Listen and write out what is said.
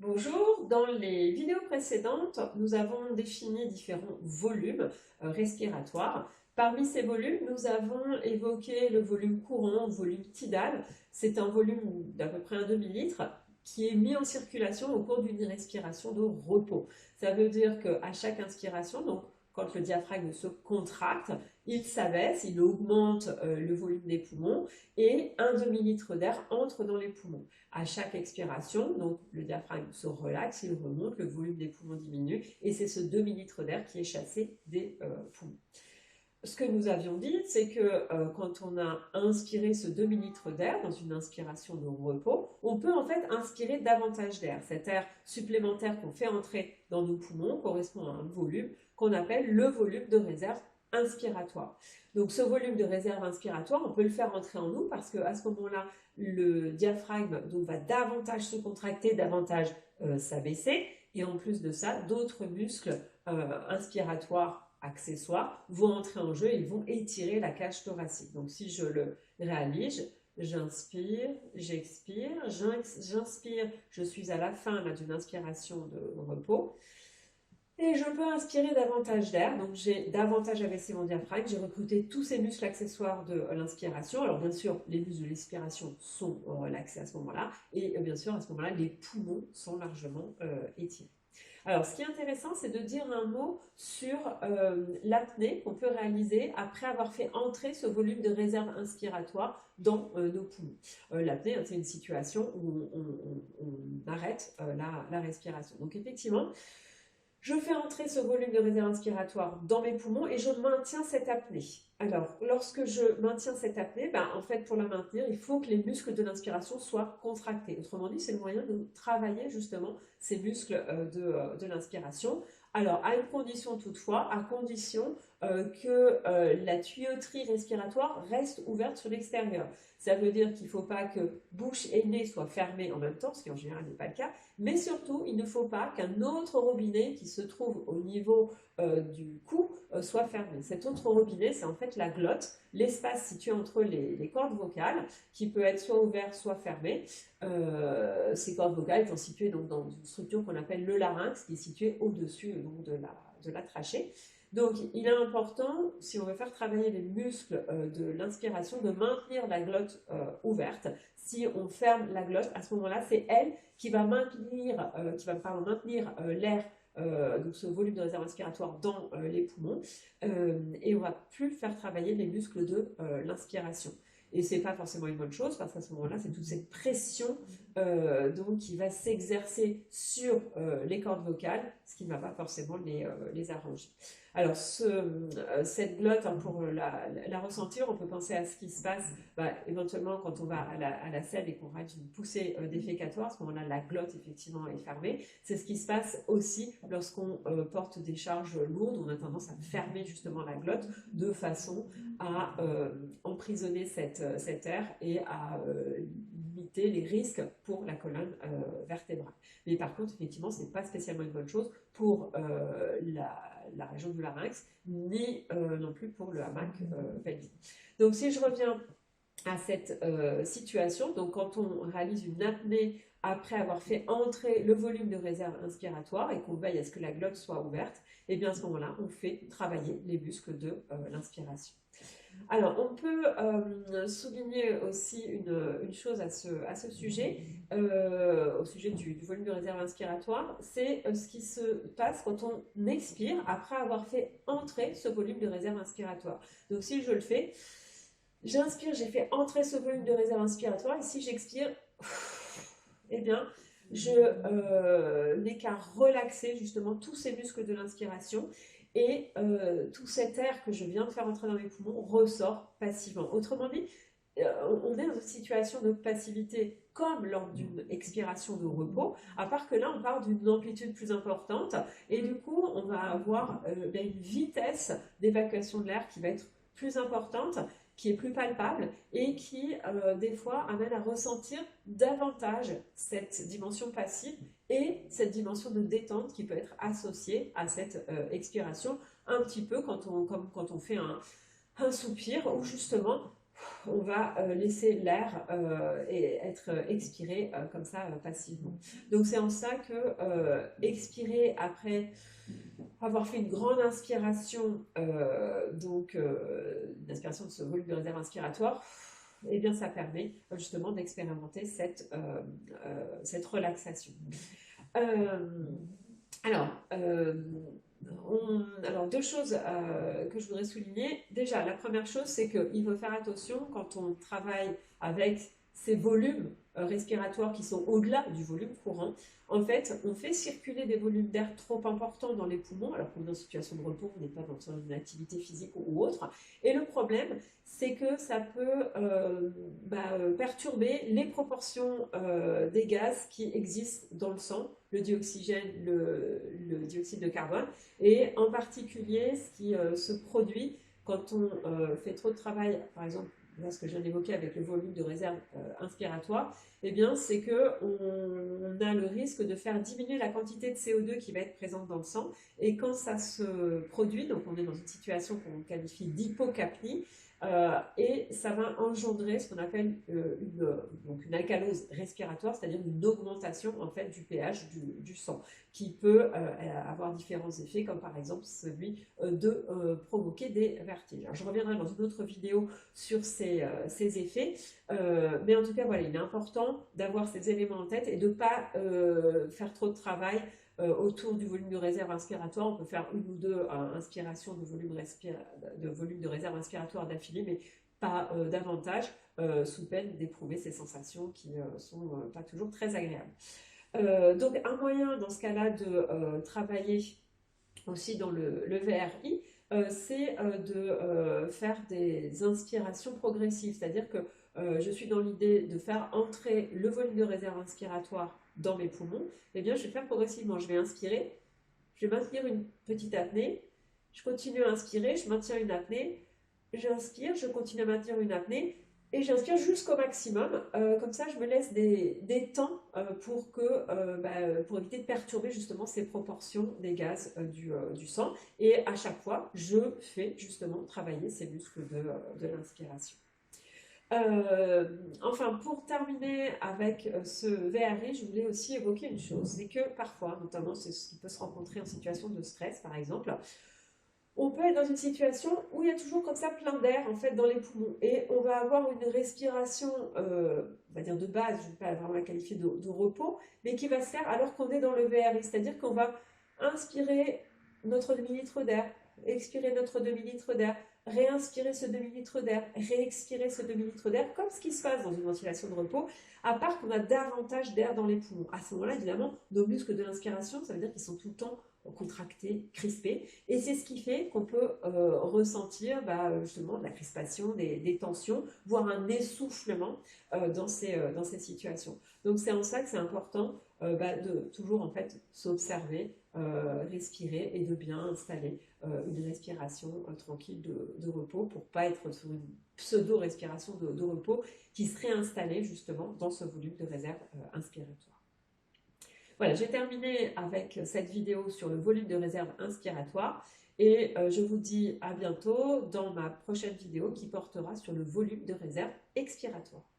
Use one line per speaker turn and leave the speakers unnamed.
Bonjour, dans les vidéos précédentes, nous avons défini différents volumes respiratoires. Parmi ces volumes, nous avons évoqué le volume courant, volume tidal. C'est un volume d'à peu près un demi-litre qui est mis en circulation au cours d'une respiration de repos. Ça veut dire qu'à chaque inspiration, donc quand le diaphragme se contracte, il s'abaisse, il augmente le volume des poumons et un demi-litre d'air entre dans les poumons. À chaque expiration, donc le diaphragme se relaxe, il remonte, le volume des poumons diminue et c'est ce demi-litre d'air qui est chassé des poumons. Ce que nous avions dit, c'est que quand on a inspiré ce demi-litre d'air dans une inspiration de repos, on peut en fait inspirer davantage d'air. Cet air supplémentaire qu'on fait entrer dans nos poumons correspond à un volume qu'on appelle le volume de réserve inspiratoire. Donc ce volume de réserve inspiratoire, on peut le faire entrer en nous parce qu'à ce moment-là, le diaphragme donc, va davantage se contracter, davantage s'abaisser. Et en plus de ça, d'autres muscles inspiratoires accessoires vont entrer en jeu et ils vont étirer la cage thoracique. Donc si je le réalise, j'inspire, j'expire, j'inspire, je suis à la fin d'une inspiration de repos. Et je peux inspirer davantage d'air, donc j'ai davantage abaissé mon diaphragme, j'ai recruté tous ces muscles accessoires de l'inspiration. Alors bien sûr, les muscles de l'expiration sont relaxés à ce moment-là, et bien sûr à ce moment-là, les poumons sont largement étirés. Alors, ce qui est intéressant, c'est de dire un mot sur l'apnée qu'on peut réaliser après avoir fait entrer ce volume de réserve inspiratoire dans nos poumons. L'apnée, c'est une situation où on arrête la respiration. Donc, effectivement, je fais entrer ce volume de réserve inspiratoire dans mes poumons et je maintiens cette apnée. Alors, lorsque je maintiens cette apnée, en fait, pour la maintenir, il faut que les muscles de l'inspiration soient contractés. Autrement dit, c'est le moyen de travailler justement ces muscles de l'inspiration. Alors, à une condition toutefois, à condition que la tuyauterie respiratoire reste ouverte sur l'extérieur. Ça veut dire qu'il ne faut pas que bouche et nez soient fermés en même temps, ce qui en général n'est pas le cas, mais surtout, il ne faut pas qu'un autre robinet qui se trouve au niveau du cou soit fermé. Cet autre robinet, c'est en fait la glotte, l'espace situé entre les cordes vocales, qui peut être soit ouvert, soit fermé. Ces cordes vocales étant situées donc, dans une structure qu'on appelle le larynx, qui est située au-dessus de la trachée. Donc, il est important, si on veut faire travailler les muscles de l'inspiration, de maintenir la glotte ouverte. Si on ferme la glotte, à ce moment-là, c'est elle qui va maintenir, maintenir l'air, donc ce volume de réserve inspiratoire dans les poumons, et on va plus faire travailler les muscles de l'inspiration. Et c'est pas forcément une bonne chose parce qu'à ce moment-là, c'est toute cette pression donc qui va s'exercer sur les cordes vocales, ce qui ne va pas forcément les arranger. Alors, cette glotte, pour la ressentir, on peut penser à ce qui se passe éventuellement quand on va à la selle et qu'on rate une poussée défécatoire. À ce moment-là, la glotte, effectivement, est fermée. C'est ce qui se passe aussi lorsqu'on porte des charges lourdes. On a tendance à fermer justement la glotte de façon à emprisonner cet air et à limiter les risques pour la colonne vertébrale. Mais par contre, effectivement, ce n'est pas spécialement une bonne chose pour la région du larynx, ni non plus pour le hamac pelvien. Donc si je reviens à cette situation, donc quand on réalise une apnée après avoir fait entrer le volume de réserve inspiratoire et qu'on veille à ce que la glotte soit ouverte, et bien à ce moment-là, on fait travailler les muscles de l'inspiration. Alors, on peut souligner aussi une chose à ce sujet, au sujet du volume de réserve inspiratoire, c'est ce qui se passe quand on expire après avoir fait entrer ce volume de réserve inspiratoire. Donc, si je le fais, j'inspire, j'ai fait entrer ce volume de réserve inspiratoire, et si j'expire, eh bien, je n'ai qu'à relaxer justement tous ces muscles de l'inspiration et tout cet air que je viens de faire entrer dans mes poumons ressort passivement. Autrement dit, on est dans une situation de passivité comme lors d'une expiration de repos, à part que là on part d'une amplitude plus importante et du coup on va avoir une vitesse d'évacuation de l'air qui va être plus importante, qui est plus palpable et qui des fois amène à ressentir davantage cette dimension passive et cette dimension de détente qui peut être associée à cette expiration, un petit peu comme quand on fait un soupir où justement on va laisser l'air et être expiré comme ça passivement. Donc c'est en ça que expirer après avoir fait une grande inspiration, une inspiration de ce volume de réserve inspiratoire, eh bien ça permet justement d'expérimenter cette relaxation. Euh, alors, deux choses que je voudrais souligner. Déjà, la première chose, c'est qu'il faut faire attention quand on travaille avec ces volumes respiratoires qui sont au-delà du volume courant. En fait, on fait circuler des volumes d'air trop importants dans les poumons, alors qu'on est en situation de repos, on n'est pas dans une activité physique ou autre. Et le problème, c'est que ça peut perturber les proportions des gaz qui existent dans le sang, le dioxygène, le dioxyde de carbone, et en particulier ce qui se produit quand on fait trop de travail, par exemple, là, ce que je viens d'évoquer avec le volume de réserve inspiratoire, eh bien, c'est qu'on a le risque de faire diminuer la quantité de CO2 qui va être présente dans le sang. Et quand ça se produit, donc on est dans une situation qu'on qualifie d'hypocapnie, et ça va engendrer ce qu'on appelle une alcalose respiratoire, c'est-à-dire une augmentation en fait du pH du sang, qui peut avoir différents effets, comme par exemple celui de provoquer des vertiges. Alors, je reviendrai dans une autre vidéo sur ces effets, mais en tout cas, voilà, il est important d'avoir ces éléments en tête et de ne pas faire trop de travail autour du volume de réserve inspiratoire. On peut faire une ou deux inspirations de volume de réserve inspiratoire d'affilée, mais pas davantage, sous peine d'éprouver ces sensations qui sont pas toujours très agréables. Donc un moyen dans ce cas-là de travailler aussi dans le VRI, c'est de faire des inspirations progressives, c'est-à-dire que je suis dans l'idée de faire entrer le volume de réserve inspiratoire dans mes poumons. Eh bien je vais faire progressivement, je vais inspirer, je vais maintenir une petite apnée, je continue à inspirer, je maintiens une apnée, j'inspire, je continue à maintenir une apnée, et j'inspire jusqu'au maximum. Comme ça, je me laisse des temps pour éviter de perturber justement ces proportions des gaz du sang. Et à chaque fois, je fais justement travailler ces muscles de l'inspiration. Enfin, pour terminer avec ce VRI, je voulais aussi évoquer une chose, c'est que parfois, notamment c'est ce qui peut se rencontrer en situation de stress par exemple, on peut être dans une situation où il y a toujours comme ça plein d'air en fait dans les poumons et on va avoir une respiration, on va dire de base, je ne vais pas vraiment la qualifier de repos, mais qui va se faire alors qu'on est dans le VRI, c'est-à-dire qu'on va inspirer notre demi-litre d'air, expirer notre demi-litre d'air, réinspirer ce demi-litre d'air, réexpirer ce demi-litre d'air, comme ce qui se passe dans une ventilation de repos, à part qu'on a davantage d'air dans les poumons. À ce moment-là, évidemment, nos muscles de l'inspiration, ça veut dire qu'ils sont tout le temps contractés, crispés, et c'est ce qui fait qu'on peut ressentir justement de la crispation, des tensions, voire un essoufflement dans ces situations. Donc c'est en ça que c'est important de toujours en fait s'observer, respirer et de bien installer une respiration tranquille de repos pour pas être sur une pseudo-respiration de repos qui serait installée justement dans ce volume de réserve inspiratoire. Voilà, j'ai terminé avec cette vidéo sur le volume de réserve inspiratoire et je vous dis à bientôt dans ma prochaine vidéo qui portera sur le volume de réserve expiratoire.